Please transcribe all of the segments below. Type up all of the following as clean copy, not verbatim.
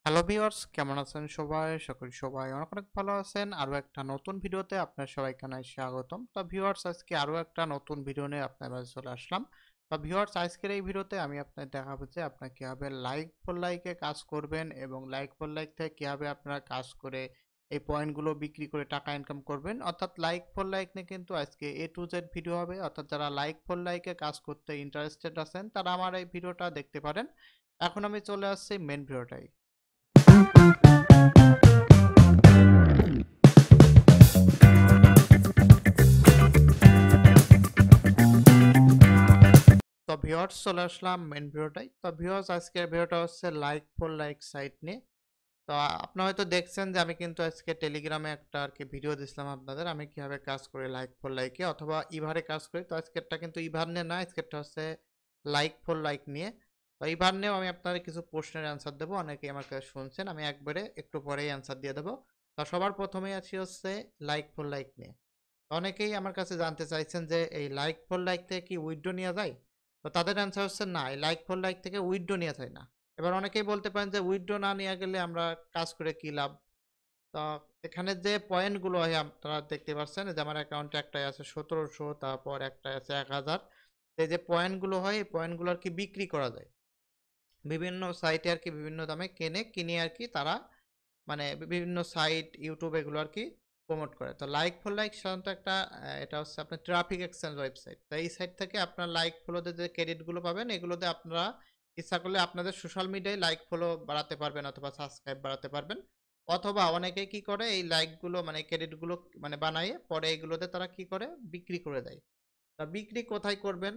Hello viewers, কেমন আছেন সবাই? সকল সবাই অনেক অনেক ভালো আছেন। আরো একটা নতুন ভিডিওতে আপনার সবাইকে জানাই স্বাগতম। তো ভিউয়ার্স, আজকে আরো একটা নতুন ভিডিও নিয়ে আপনার মাঝে চলে আসলাম। তো ভিউয়ার্স, আজকের এই ভিডিওতে আমি আপনাদের দেখাবো যে আপনারা কিভাবে লাইক ফর লাইকে কাজ করবেন এবং লাইক ফর লাইক থেকে কিভাবে আপনারা কাজ করে এই পয়েন্টগুলো বিক্রি করে টাকা ইনকাম করবেন। অর্থাৎ লাইক ফর লাইক নিয়ে কিন্তু আজকে এ টু জেড ভিডিও হবে। অর্থাৎ যারা লাইক ফর লাইকে কাজ করতে ইন্টারেস্টেড আছেন তারা আমার এই ভিডিওটা দেখতে পারেন। এখন আমি চলে আসছি মেন ভিডিওটাই। তো ভিউয়ার্স, চলে আসলাম মেন ভিডিওটাই। তো ভিউয়ার্স, আজকের ভিডিওটা হচ্ছে লাইক ফর লাইক সাইট নিয়ে। তো আপনারা হয়তো দেখছেন যে আমি কিন্তু আজকে টেলিগ্রামে একটা আর কি ভিডিও দিছিলাম আপনাদের, আমি কিভাবে কাজ করি লাইক ফর লাইকে অথবা ইভারে কাজ করি। তো আজকেরটা কিন্তু ইভার নিয়ে না, আজকেরটা হচ্ছে লাইক ফর লাইক নিয়ে। তো ইভার নিয়েও আমি আপনাদের কিছু প্রশ্নের অ্যান্সার দেবো, অনেকেই আমার কাছে শুনছেন, আমি একবারে একটু পরেই অ্যান্সার দিয়ে দেবো। তো সবার প্রথমেই আছি হচ্ছে লাইক ফর লাইক নিয়ে। অনেকেই আমার কাছে জানতে চাইছেন যে এই লাইক ফর লাইক থেকে কি উইথড্র নেওয়া যায়। তো তাদের অ্যান্সার হচ্ছে না, এই লাইক ফর লাইক থেকে উইথড্র নেওয়া যায় না। এবার অনেকেই বলতে পারেন যে উইথড্র না নেওয়া গেলে আমরা কাজ করে কি লাভ। তো এখানে যে পয়েন্টগুলো হয় আপনারা দেখতে পাচ্ছেন যে আমার অ্যাকাউন্টে একটাই আছে 1700, তারপর একটা আছে 1000। এই যে পয়েন্টগুলো হয় এই পয়েন্টগুলো আর কি বিক্রি করা যায় বিভিন্ন সাইটে আর কি, বিভিন্ন দামে কিনে আর কি তারা মানে বিভিন্ন সাইট ইউটিউব এগুলো আর কি প্রমোট করে। তো লাইক ফর লাইক সাধারণত একটা এটা হচ্ছে আপনার ট্রাফিক এক্সচেঞ্জ ওয়েবসাইট। তো এই সাইট থেকে আপনার লাইক ফলোতে যে ক্রেডিটগুলো পাবেন এগুলোতে আপনারা ইচ্ছা করলে আপনাদের সোশ্যাল মিডিয়ায় লাইক ফলো বাড়াতে পারবেন অথবা সাবস্ক্রাইব বাড়াতে পারবেন। অথবা অনেকে কি করে এই লাইকগুলো মানে ক্রেডিটগুলো মানে বানায়ে পরে এগুলোতে তারা কি করে বিক্রি করে দেয়। তা বিক্রি কোথায় করবেন?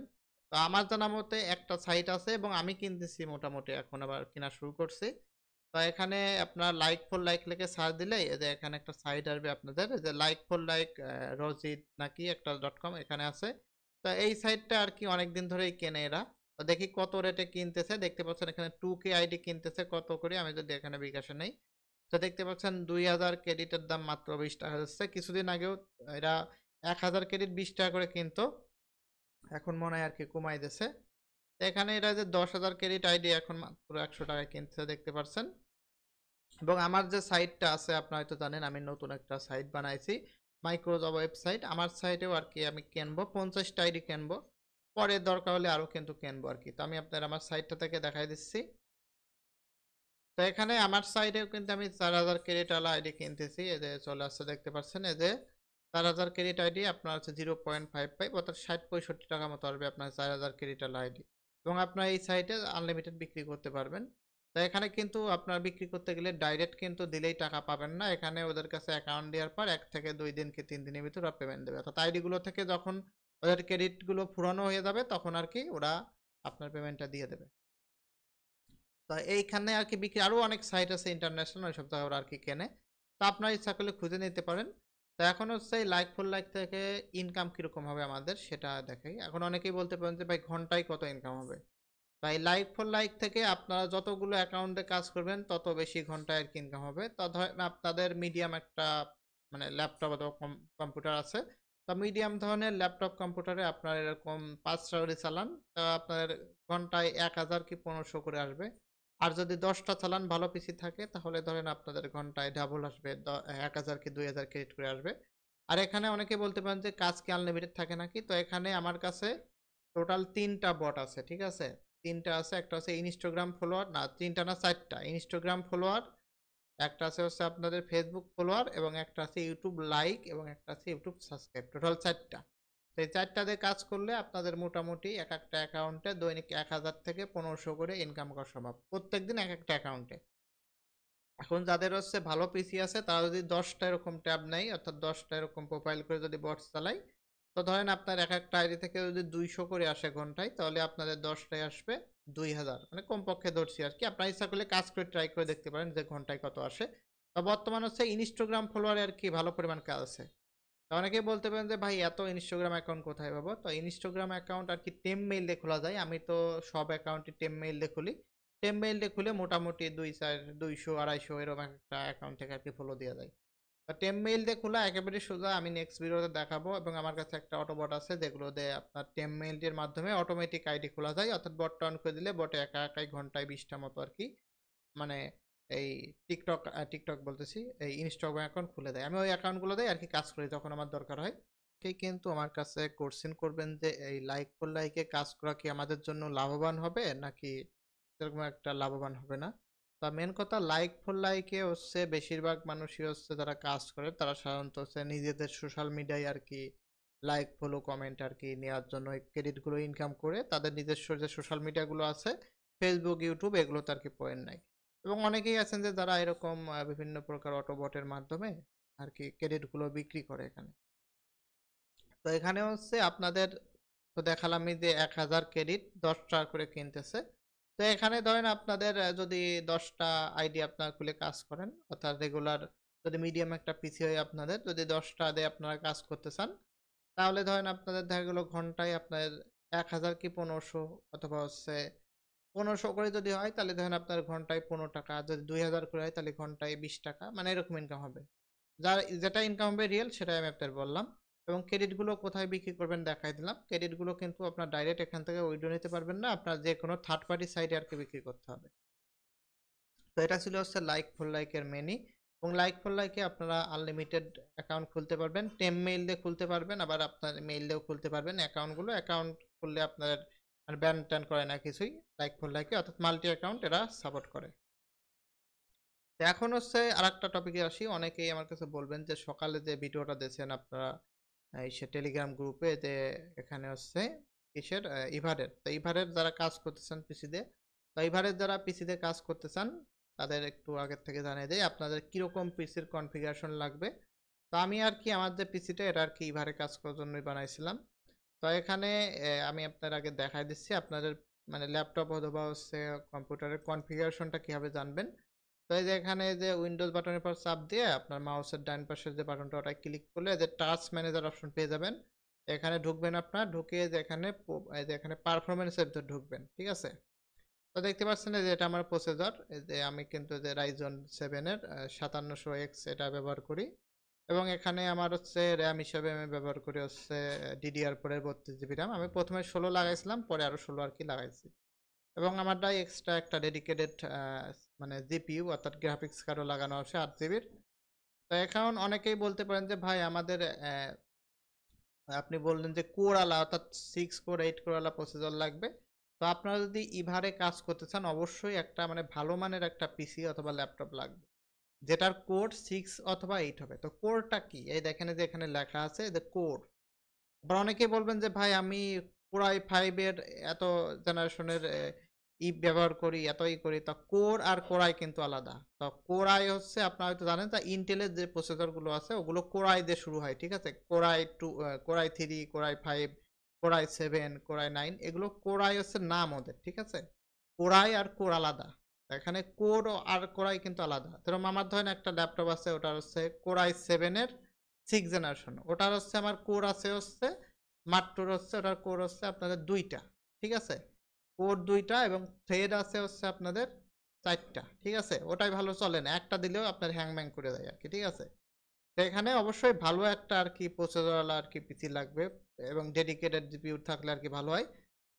তো আমার জানা মতে একটা সাইট আছে এবং আমি কিনতেছি, মোটামুটি এখন আবার কেনা শুরু করছি। তো এখানে আপনার লাইক ফর লাইক লিখে সার্চ দিলেই এই যে এখানে একটা সাইট আসবে আপনাদের, এই যে লাইক ফর লাইক রোজিট নাকি একটা .com এখানে আছে। তো এই সাইটটা আর কি অনেকদিন ধরেই কেনে এরা। তো দেখি কত রেটে কিনতেছে, দেখতে পাচ্ছেন এখানে 2K আইডি কিনতেছে কত করে, আমি যদি এখানে বিকাশে নেই তো দেখতে পাচ্ছেন 2000 ক্রেডিটের দাম মাত্র 20 টাকা যাচ্ছে। কিছুদিন আগেও এরা 1000 ক্রেডিট 20 টাকা করে কিনতো, এখন মনে হয় আর কি কমাই দিয়েছে। তো এখানে এটা যে 10,000 ক্রেডিট আইডি এখন মাত্র 100 টাকায় কিনতে দেখতে পাচ্ছেন। এবং আমার যে সাইটটা আছে আপনারা হয়তো জানেন আমি নতুন একটা সাইট বানাইছি, মাইক্রোজব ওয়েবসাইট। আমার সাইটেও আর কি আমি কিনবো 50টা আইডি কিনবো, পরে দরকার হলে আরো কিন্তু কিনবো আর কি। তো আমি আপনার আমার সাইটটা থেকে দেখাই দিচ্ছি। তো এখানে আমার সাইডেও কিন্তু আমি 4000 ক্রেডিট আলা আইডি কিনতেছি, এই যে চলে আসছে দেখতে পাচ্ছেন। এই যে 4000 ক্রেডিট আইডি আপনার হচ্ছে 0.55 অর্থাৎ 60-65 টাকা মতো আসবে আপনার 4000 ক্রেডিট আলা আইডি। এবং আপনার এই সাইটে আনলিমিটেড বিক্রি করতে পারবেন। তো এখানে কিন্তু আপনার বিক্রি করতে গেলে ডাইরেক্ট কিন্তু দিলেই টাকা পাবেন না, এখানে ওদের কাছে অ্যাকাউন্ট দেওয়ার পর 1 থেকে 2 দিন কি 3 দিনের ভিতর পেমেন্ট দেবে। অর্থাৎ আইডিগুলো থেকে যখন ওদের ক্রেডিটগুলো ফুরানো হয়ে যাবে তখন আর কি ওরা আপনার পেমেন্টটা দিয়ে দেবে। তো এইখানে আর কি বিক্রি আরো অনেক সাইট আছে ইন্টারন্যাশনাল, ওইসব জায়গায় ওরা আর কি কেনে। তো আপনার ইচ্ছা করলে খুঁজে নিতে পারেন। তো এখন হচ্ছে লাইক ফর লাইক থেকে ইনকাম কিরকম হবে আমাদের সেটা দেখাই। এখন অনেকেই বলতে পারেন যে ভাই ঘন্টায় কত ইনকাম হবে। তাই লাইক ফর লাইক থেকে আপনারা যতগুলো অ্যাকাউন্টে কাজ করবেন তত বেশি ঘন্টায় আর কি ইনকাম হবে। তো ধরেন আপনাদের মিডিয়াম একটা মানে ল্যাপটপ অথবা কম্পিউটার আছে। তো মিডিয়াম ধরনের ল্যাপটপ কম্পিউটারে আপনার এরকম 5টা করে চালান, তো আপনার ঘন্টায় 1000 কি 1500 করে আসবে। আর যদি 10টা চালান ভালো পিসি থাকে তাহলে ধরেন আপনাদের ঘন্টায় ডাবল আসবে, 1000 কি 2000 ক্রেডিট করে আসবে। আর এখানে অনেকে বলতে পারেন যে কাজ কি আনলিমিটেড থাকে নাকি। তো এখানে আমার কাছে টোটাল 3টা বট আছে, ঠিক আছে। 3টা আছে, একটা হচ্ছে ইনস্টাগ্রাম ফলোয়ার, না 3টা না 4টা ইনস্টাগ্রাম ফলোয়ার, একটা আছে হচ্ছে আপনাদের ফেসবুক ফলোয়ার, এবং একটা আছে ইউটিউব লাইক, এবং একটা আছে ইউটিউব সাবস্ক্রাইব, টোটাল 4টা। তো এই 4টা দিয়ে কাজ করলে আপনাদের মোটামুটি এক একটা অ্যাকাউন্টে দৈনিক 1000 থেকে 1500 করে ইনকাম করা সম্ভব প্রত্যেকদিন এক একটা অ্যাকাউন্টে। এখন যাদের হচ্ছে ভালো পিসি আছে তারা যদি 10টা এরকম ট্যাব নেয়, অর্থাৎ 10টা এরকম প্রোফাইল করে যদি বটস চালায়, তো ধরেন আপনার এক একটা আইডি থেকে যদি 200 করে আসে ঘন্টায়, তাহলে আপনাদের 10টায় আসবে 2000, মানে কমপক্ষে ধরছি আর কি। আপনার ইচ্ছা করলে কাজ করে ট্রাই করে দেখতে পারেন যে ঘন্টায় কত আসে। তো বর্তমান হচ্ছে ইনস্টাগ্রাম ফলোয়ারে আর কি ভালো পরিমাণ কাজ আছে। তো অনেকেই বলতে পারেন যে ভাই এত ইনস্টাগ্রাম অ্যাকাউন্ট কোথায় পাবো। তো ইনস্টাগ্রাম অ্যাকাউন্ট আর কি টেম মেইল দিয়ে খোলা যায়, আমি তো সব অ্যাকাউন্টই টেম মেইল দিয়ে খুলি। টেম মেইল দিয়ে খুলে মোটামুটি 200-250 এরকম একটা অ্যাকাউন্ট থেকে আর কি ফলো দেওয়া যায়। তো টেম মেইল দিয়ে খোলা একেবারে সোজা, আমি নেক্সট ভিডিওতে দেখাবো। এবং আমার কাছে একটা অটোবট আছে যেগুলো দিয়ে আপনার টেম মেইলটির মাধ্যমে অটোমেটিক আইডি খোলা যায়, অর্থাৎ বটটা অন করে দিলে বটে একা একাই ঘন্টায় 20টা মতো আর কি মানে এই টিকটক বলতেছি, এই ইনস্টাগ্রাম অ্যাকাউন্ট খুলে দেয়। আমি ওই অ্যাকাউন্টগুলো দিয়ে আরকি কাজ করি যখন আমার দরকার হয়। কিন্তু আমার কাছে কোশ্চেন করবেন যে এই লাইক ফর লাইকে কাজ করা কি আমাদের জন্য লাভবান হবে নাকি সেরকম একটা লাভবান হবে না? তা মেন কথা লাইক ফর লাইকে হচ্ছে বেশিরভাগ মানুষই হচ্ছে যারা কাজ করে তারা সাধারণত হচ্ছে নিজেদের সোশ্যাল মিডিয়ায় আরকি লাইক, ফলো, কমেন্ট আরকি নেওয়ার জন্য এই ক্রেডিটগুলো ইনকাম করে তাদের নিজস্ব যে সোশ্যাল মিডিয়াগুলো আছে Facebook, YouTube এগুলোতে আরকি পয়েন্ট নেয়। এবং অনেকেই আছেন যে যারা এরকম বিভিন্ন প্রকার অটোবটের মাধ্যমে আরকি ক্রেডিটগুলো বিক্রি করে এখানে। তো এখানে হচ্ছে আপনাদের তো দেখালামই যে 1000 ক্রেডিট 10 টাকা করে কিনতেছে। তো এখানে ধরেন আপনাদের যদি 10 টা আইডি আপনারা খুলে কাজ করেন অর্থাৎ রেগুলার যদি মিডিয়াম একটা পিসি হয় আপনাদের যদি 10 টা দিয়ে আপনারা কাজ করতে চান তাহলে ধরেন আপনাদের দেখা গেল ঘন্টায় আপনার 1000 কি 1500 অথবা হচ্ছে 1500 করে যদি হয় তাহলে ধরেন আপনার ঘন্টায় 15 টাকা, যদি 2000 করে হয় তাহলে ঘন্টায় 20 টাকা মানে এরকম ইনকাম হবে। যেটা ইনকাম হবে রিয়েল সেটাই আমি আপনাদের বললাম। এবং ক্রেডিট গুলো কোথায় বিক্রি করবেন দেখাই দিলাম। ক্রেডিট গুলো কিন্তু আপনার ডাইরেক্ট এখান থেকে উইথড্র নিতে পারবেন না। আপনার যেকোনো থার্ড পার্টি সাইটে আরকি বিক্রি করতে হবে। তো এটা ছিল হচ্ছে লাইক ফর লাইকের মেনি। এবং লাইক ফর লাইকে আপনারা আনলিমিটেড অ্যাকাউন্ট খুলতে পারবেন। মেইল দিয়ে খুলতে পারবেন, আবার আপনার মেইল দিয়েও খুলতে পারবেন অ্যাকাউন্টগুলো। অ্যাকাউন্ট খুললে আপনার মানে ব্যান ট্যান করে না কিছুই লাইক ফর লাইকে, অর্থাৎ মাল্টি অ্যাকাউন্ট এরা সাপোর্ট করে। তো এখন হচ্ছে আরেকটা টপিকে আসি। অনেকেই আমার কাছে বলবেন যে সকালে যে ভিডিওটা দিয়েছেন আপনারা এই সে টেলিগ্রাম গ্রুপে যে এখানে হচ্ছে কিসের ইভারের। তো ইভারের যারা কাজ করতেছেন পিসিতে, তো ইভারের যারা পিসিতে কাজ করতে চান তাদের একটু আগের থেকে জানিয়ে দেই আপনাদের কিরকম পিসির কনফিগারেশন লাগবে। তো আমি আর কি আমার যে পিসিটা এটা আর কি ইভারে কাজ করার জন্যই বানাইছিলাম। তো এখানে আমি আপনার আগে দেখাই দিচ্ছি আপনাদের মানে ল্যাপটপ অথবা হচ্ছে কম্পিউটারের কনফিগারেশনটা কিভাবে জানবেন। তো এই যে এখানে যে উইন্ডোজ বাটনের পর চাপ দিয়ে আপনার মাউসের ডান পাশের যে বাটনটা ওটা ক্লিক করলে যে টাস্ক ম্যানেজার অপশন পেয়ে যাবেন। এখানে ঢুকবেন আপনার, ঢুকে যে এখানে এই যে এখানে পারফরম্যান্সের ভিতর ঢুকবেন, ঠিক আছে? তো দেখতে পাচ্ছেন যে এটা আমার প্রসেসর, এই যে আমি কিন্তু যে রাইজন 7 এর 5700X এটা ব্যবহার করি। এবং এখানে আমার হচ্ছে র্যাম হিসাবে আমি ব্যবহার করি হচ্ছে DDR4 এর 32 GB র্যাম। আমি প্রথমে 16 লাগাইছিলাম, পরে আরো 16 আর কি লাগাইছি। এবং আমারটাই এক্সট্রা একটা ডেডিকেটেড মানে জিপিইউ অর্থাৎ গ্রাফিক্স কার্ডও লাগানো আছে 8 GB। তো এখন অনেকেই বলতে পারেন যে ভাই আমাদের আপনি বললেন যে কোর আলা অর্থাৎ 6 কোর 8 কোর আলা প্রসেসর লাগবে। তো আপনারা যদি ইভারে কাজ করতে চান অবশ্যই একটা মানে ভালো মানের একটা পিসি অথবা ল্যাপটপ লাগবে যেটার কোর 6 অথবা 8 হবে। তো কোরটা কি এই দেখেন যে এখানে লেখা আছে যে কোর। আবার অনেকেই বলবেন যে ভাই আমি কোরাই 5 এর এত জেনারেশনের ব্যবহার করি এতই করি। তা কোর আর কোরাই কিন্তু আলাদা। তো কোরাই হচ্ছে আপনারা হয়তো জানেন তা ইন্টেলের যে প্রসেসর গুলো আছে ওগুলো কোরাই দিয়ে শুরু হয়, ঠিক আছে? Core i 2, core i 3, core i 5, core i 7, core i 9 এগুলো কোরাই হচ্ছে নাম ওদের, ঠিক আছে? কোরাই আর কোর আলাদা। এখানে কোর আর কোরাই কিন্তু আলাদা। ধরুন আমার ধরেন একটা ল্যাপটপ আছে ওটা হচ্ছে কোরাই 7 এর 6 জেনারেশন। ওটার হচ্ছে আমার কোর আছে হচ্ছে মাত্র হচ্ছে ওটার কোর হচ্ছে আপনাদের 2টা, ঠিক আছে? কোর 2টা এবং থ্রেড আছে হচ্ছে আপনাদের 4টা, ঠিক আছে? ওটাই ভালো চলে না, একটা দিলেও আপনার হ্যাং ম্যাং করে দেয় আর কি, ঠিক আছে? তো এখানে অবশ্যই ভালো একটা আর কি প্রসেসরওয়ালা আর কি পিসি লাগবে এবং ডেডিকেটেড জিপিইউ থাকলে আর কি ভালো হয়।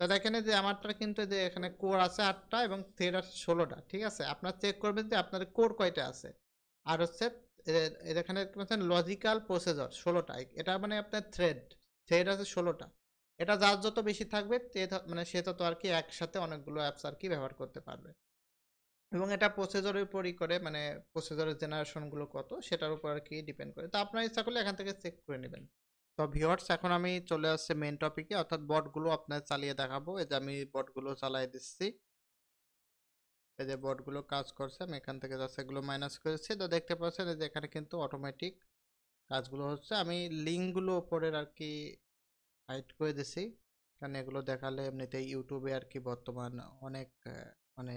তো দেখেন যে আমারটা কিন্তু যে এখানে কোর আছে 8টা এবং থ্রেড আছে 16টা, ঠিক আছে? আপনারা চেক করবেন যে আপনার কোর কয়টা আছে। আর হচ্ছে এখানে দেখতে পাচ্ছেন লজিক্যাল প্রসেসর 16টা, এটা মানে আপনার থ্রেড আছে 16টা। এটা যার যত বেশি থাকবে মানে সে তত আর কি একসাথে অনেকগুলো অ্যাপস আর কি ব্যবহার করতে পারবে। এবং এটা প্রসেসরের উপরই করে মানে প্রসেসরের জেনারেশন গুলো কত সেটার উপর আর কি ডিপেন্ড করে। তো আপনার ইচ্ছা করলে এখান থেকে চেক করে নেবেন। তো ভিউয়ার্স এখন আমি চলে আসছে মেইন টপিকে অর্থাৎ বটগুলো আপনার চালিয়ে দেখাবো। এই যে আমি বটগুলো চালিয়ে দিচ্ছি। এই যে বটগুলো কাজ করছে আমি এখান থেকে জাস্ট এগুলো মাইনাস করেছি। তো দেখতে পাচ্ছেন এই যে এখানে কিন্তু অটোমেটিক কাজগুলো হচ্ছে। আমি লিঙ্কগুলো উপরের আর কি হাইড করে দিছি। কারণ এগুলো দেখালে এমনিতেই ইউটিউবে আর কি বর্তমান অনেক মানে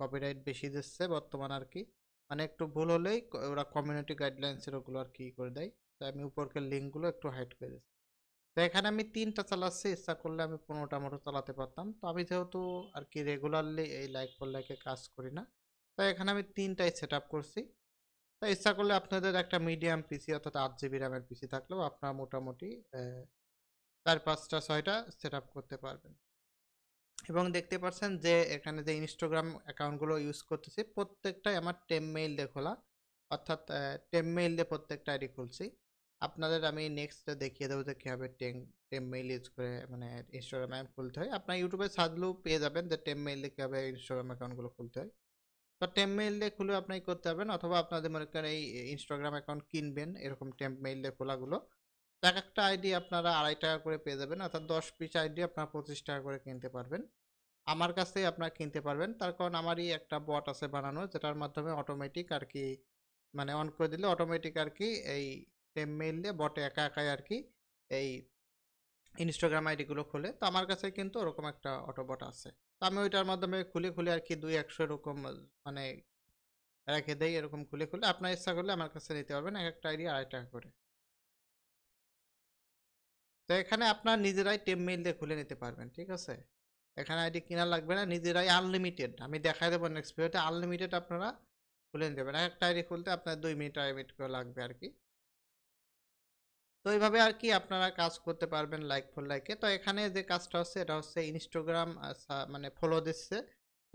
কপিরাইট বেশি দিচ্ছে বর্তমান আর কি। মানে একটু ভুল হলেই ওরা কমিউনিটি গাইডলাইন্সের ওগুলো আর কি করে দেয়। তাই আমি উপরকার লিঙ্কগুলো একটু হাইড করে দিচ্ছি। তো এখানে আমি 3টা চালাচ্ছি, ইচ্ছা করলে আমি 15টা মতো চালাতে পারতাম। তো আমি যেহেতু আর কি রেগুলারলি এই লাইক ফর লাইকে কাজ করি না, তো এখানে আমি 3টাই সেট আপ করছি। তো ইচ্ছা করলে আপনাদের একটা মিডিয়াম পিসি অর্থাৎ 8 GB র্যামের পিসি থাকলেও আপনারা মোটামুটি 4, 5টা 6টা সেট আপ করতে পারবেন। এবং দেখতে পাচ্ছেন যে এখানে যে Instagram অ্যাকাউন্টগুলো ইউজ করতেছি প্রত্যেকটাই আমার টেমমেইল দিয়ে খোলা। অর্থাৎ টেমমেইল দিয়ে প্রত্যেকটা আইডি খুলছি। আপনাদের আমি নেক্সট দেখিয়ে দেবো যে কিভাবে টেমমেইল ইউজ করে মানে Instagram অ্যাকাউন্ট খুলতে হয়। আপনার YouTube এ সার্চলেও পেয়ে যাবেন যে টেমমেইল দিয়ে কিভাবে Instagram অ্যাকাউন্টগুলো খুলতে হয়। তো টেমমেইল দিয়ে খুলে আপনি করতে পারবেন, অথবা আপনাদের মনে করেন এই Instagram অ্যাকাউন্ট কিনবেন এরকম টেমমেইল দিয়ে খোলাগুলো। তো একেকটা আইডি আপনারা ৳২.৫ করে পেয়ে যাবেন, অর্থাৎ ১০ পিস আইডি আপনারা ৳২৫ করে কিনতে পারবেন। আমার কাছ থেকে আপনারা কিনতে পারবেন। তার কারণ আমারই একটা বট আছে বানানো, যেটার মাধ্যমে অটোমেটিক আরকি মানে অন করে দিলে অটোমেটিক আরকি এই টেমমেইল দিয়ে বটে একা একাই আরকি এই Instagram আইডি গুলো খোলে। তো আমার কাছে কিন্তু ওরকম একটা অটোবট আছে। তো আমি ওইটার মাধ্যমে খুলে আরকি ২-১০০ এরকম মানে রেখে দেই, এরকম খুলে আপনার ইচ্ছা করলে আমার কাছে নিতে পারবেন। একেকটা আইডি ৳২.৫ করে। তো এখানে আপনার নিজেরাই টেমমেইল দিয়ে খুলে নিতে পারবেন। ঠিক আছে? এখানে আইডি কিনা লাগবে না। নিজেরাই আনলিমিটেড আমি দেখায় দেব নেক্সট ভিডিওতে আনলিমিটেড আপনারা খুলে নিতে পারবেন। একেকটা আইডি খুলতে আপনার ২ মিনিট ২.৫ মিনিট করে লাগবে আরকি। তো এইভাবে আরকি আপনারা কাজ করতে পারবেন লাইক ফর লাইকে। তো এখানে যে কাজটা হচ্ছে এটা হচ্ছে Instagram মানে ফলো দিচ্ছে।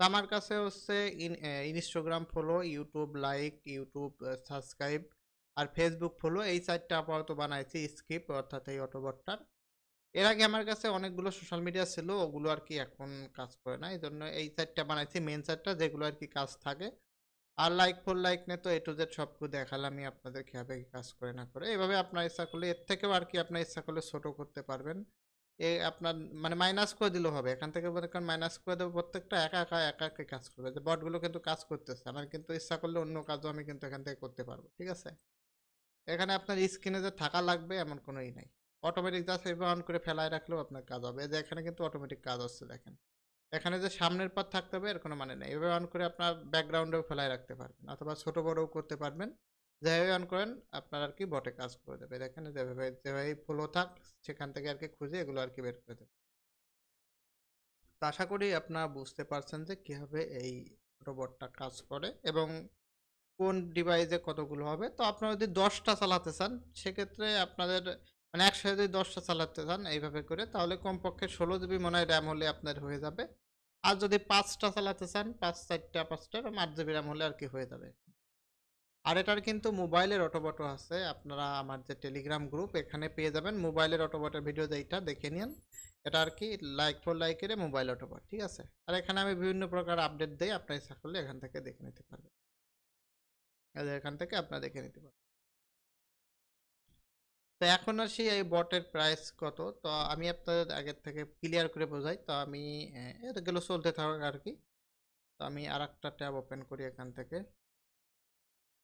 তো আমার কাছে হচ্ছে Instagram follow, YouTube like, YouTube subscribe আর Facebook ফলো এই ৪ টা আপাতত বানাইছি স্কিপ অর্থাৎ এই অটোবটটার। এর আগে আমার কাছে অনেকগুলো সোশ্যাল মিডিয়া ছিল, ওগুলো আরকি এখন কাজ করে না। এজন্য এই ৪ টা বানাইছি মেইন ৪ টা যেগুলো আরকি কাজ থাকে। আর লাইক ফর লাইক নিয়ে তো A to Z সবকিছু দেখালামই আপনাদের কিভাবে কি কাজ করে না করে। এভাবে আপনার ইচ্ছা করলে এর থেকেও আরকি আপনার ইচ্ছা করলে ছোট করতে পারবেন। আপনার মানে মাইনাস করে দিলেও হবে। এখান থেকে মনে করেন মাইনাস করে দেব প্রত্যেকটা একা একাই কাজ করবে। যে বটগুলো কিন্তু কাজ করতেছে। আমার কিন্তু ইচ্ছা করলে অন্য কাজও আমি কিন্তু এখান থেকে করতে পারবো। ঠিক আছে? এখানে আপনার স্ক্রিনে যে থাকা লাগবে এমন কোনো নাই। অটোমেটিক জাস্ট এভাবে অন করে ফেলায় রাখলেও আপনার কাজ হবে। এই যে এখানে কিন্তু অটোমেটিক কাজ হচ্ছে দেখেন। এখানে যে সামনের পাত থাকতে হবে এর কোনো মানে নেই। এভাবে অন করে আপনার ব্যাকগ্রাউন্ডেও ফেলায় রাখতে পারবেন, অথবা ছোট বড়ও করতে পারবেন। যেভাবে অন করেন আপনার আরকি বটে কাজ করে দেবে। দেখেন যেভাবে ফ্লো থাক সেখান থেকে আরকি খুঁজে এগুলো আরকি বের করে দেবে। তো আশা করি আপনারা বুঝতে পারছেন যে কিভাবে এই রোবটটা কাজ করে এবং কোন ডিভাইসে কতগুলো হবে। তো আপনারা যদি ১০ টা চালাতে চান সেক্ষেত্রে আপনাদের মানে একসাথে যদি ১০ টা চালাতে চান এইভাবে করে তাহলে কমপক্ষে ১৬ জিবি মনে হয় RAM হলে আপনার হয়ে যাবে। আর যদি ৫ টা চালাতে চান ৫ ৪ টা ৫ টা এরকম ৮ জিবি RAM হলে আরকি হয়ে যাবে। আর এটার কিন্তু মোবাইলের অটোবটও আছে। আপনারা আমার যে টেলিগ্রাম গ্রুপ এখানে পেয়ে যাবেন মোবাইলের অটোবটের ভিডিও যেইটা দেখে নিয়েন। এটা আরকি লাইক ফর লাইকের মোবাইল অটোবট। ঠিক আছে? আর এখানে আমি বিভিন্ন প্রকার আপডেট দেই। আপনার ইচ্ছা করলে এখান থেকে দেখে নিতে পারবেন। এই যে এখান থেকে আপনারা দেখে নিতে পারবেন। তো এখন আসি এই বটের প্রাইস কত? তো আমি আপনাদের আগের থেকে ক্লিয়ার করে বোঝাই। তো আমি এগুলো চলতে থাকুক আরকি। তো আমি আরেকটা ট্যাব ওপেন করি এখান থেকে।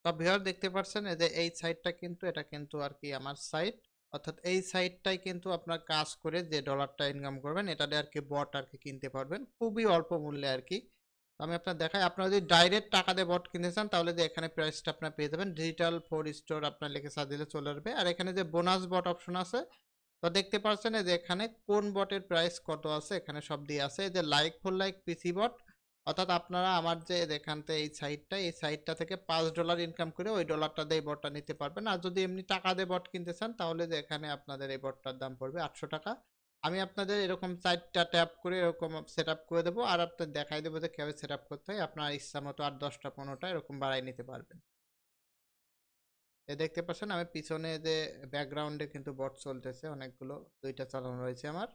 তো ভিউয়ার দেখতে পাচ্ছেন এই যে এই সাইটটা কিন্তু এটা কিন্তু আরকি আমার সাইট। অর্থাৎ এই সাইটটাই কিন্তু আপনার কাজ করে যে ডলারটা ইনকাম করবেন এটা দিয়ে আরকি বট আরকি কিনতে পারবেন। খুবই অল্প মূল্যে আরকি। তো আমি আপনার দেখাই আপনারা যদি ডাইরেক্ট টাকা দিয়ে বট কিনতে চান তাহলে যে এখানে প্রাইসটা আপনারা পেয়ে যাবেন। ডিজিটাল ফর স্টোর আপনার লিখে সার্চ দিলে চলে আসবে। আর এখানে যে বোনাস বট অপশন আছে তো দেখতে পাচ্ছেন এই যে এখানে কোন বটের প্রাইস কত আছে এখানে সব দিয়ে আছে। এই যে লাইক ফর লাইক পিসি বট অর্থাৎ আপনারা আমার যে এখান থেকে এই সাইটটা থেকে $5 ইনকাম করে ওই ডলারটা দিয়ে এই বটটা নিতে পারবেন। আর যদি এমনি টাকা দিয়ে বট কিনতে চান তাহলে যে এখানে আপনাদের এই বটটার দাম পড়বে ৳৮০০। আমি আপনাদের এরকম ৪ টা ট্যাপ করে এরকম সেটআপ করে দেব। আর আপনাদের দেখাই দেব যে কিভাবে সেটআপ করতে হয়। আপনার ইচ্ছা মতো আর ১০ টা ১৫ টা এরকম বাড়ায় নিতে পারবেন। দেখতে পাচ্ছেন আমি পিছনে যে ব্যাকগ্রাউন্ডে কিন্তু বট চলতেছে অনেকগুলো ২ টা চালানো রয়েছে আমার।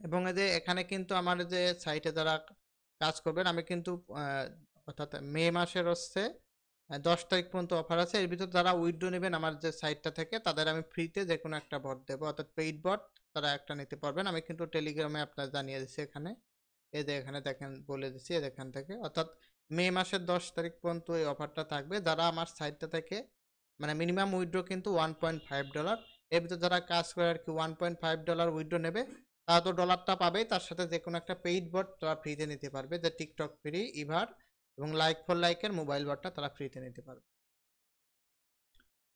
এবং এই যে এখানে কিন্তু আমার যে সাইটে যারা কাজ করবেন আমি কিন্তু অর্থাৎ মে মাসের হচ্ছে ১০ তারিখ পর্যন্ত অফার আছে। এর ভিতর যারা উইথড্র নেবেন আমার যে সাইটটা থেকে তাদের আমি ফ্রিতে যেকোনো একটা বট দেবো। অর্থাৎ পেইড বট তারা একটা নিতে পারবেন। আমি কিন্তু টেলিগ্রামে আপনার জানিয়ে দিচ্ছি এখানে। এই যে এখানে দেখেন বলে দিচ্ছি এখান থেকে। অর্থাৎ মে মাসের ১০ তারিখ পর্যন্ত এই অফারটা থাকবে। যারা আমার সাইটটা থেকে মানে মিনিমাম উইথড্র কিন্তু $1.5 এর ভিতর যারা কাজ করে আরকি $1.5 উইথড্র নেবে তারা তো ডলারটা পাবেই। তার সাথে যেকোনো একটা পেইড বট তারা ফ্রিতে নিতে পারবে। যে TikTok ফ্রি, ইভার এবং লাইক ফর লাইকের মোবাইল বটটা তারা ফ্রিতে নিতে পারবে।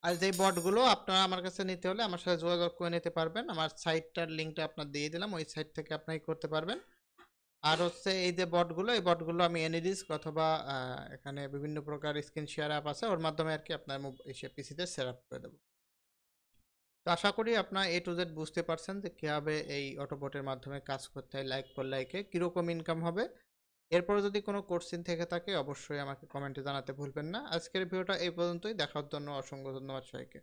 আর যেই বটগুলো আপনারা আমার কাছে নিতে হলে আমার সাথে যোগাযোগ করে নিতে পারবেন। আমার সাইটটার লিঙ্কটা আপনার দিয়ে দিলাম। ওই সাইট থেকে আপনি করতে পারবেন। আর হচ্ছে এই যে বটগুলো, এই বটগুলো আমি AnyDisk অথবা এখানে বিভিন্ন প্রকার স্ক্রিন শেয়ার অ্যাপ আছে। ওর মাধ্যমে আরকি আপনার পিসিতে সেটআপ করে দেব। তো আশা করি আপনারা A to Z বুঝতে পারছেন যে কিভাবে এই অটোবটের মাধ্যমে কাজ করতে হয় লাইক ফর লাইকে, কিরকম ইনকাম হবে। এরপরে যদি কোনো কোশ্চেন থেকে থাকে অবশ্যই আমাকে কমেন্টে জানাতে ভুলবেন না। আজকের ভিডিওটা এই পর্যন্তই। দেখার জন্য অসংখ্য ধন্যবাদ সবাইকে।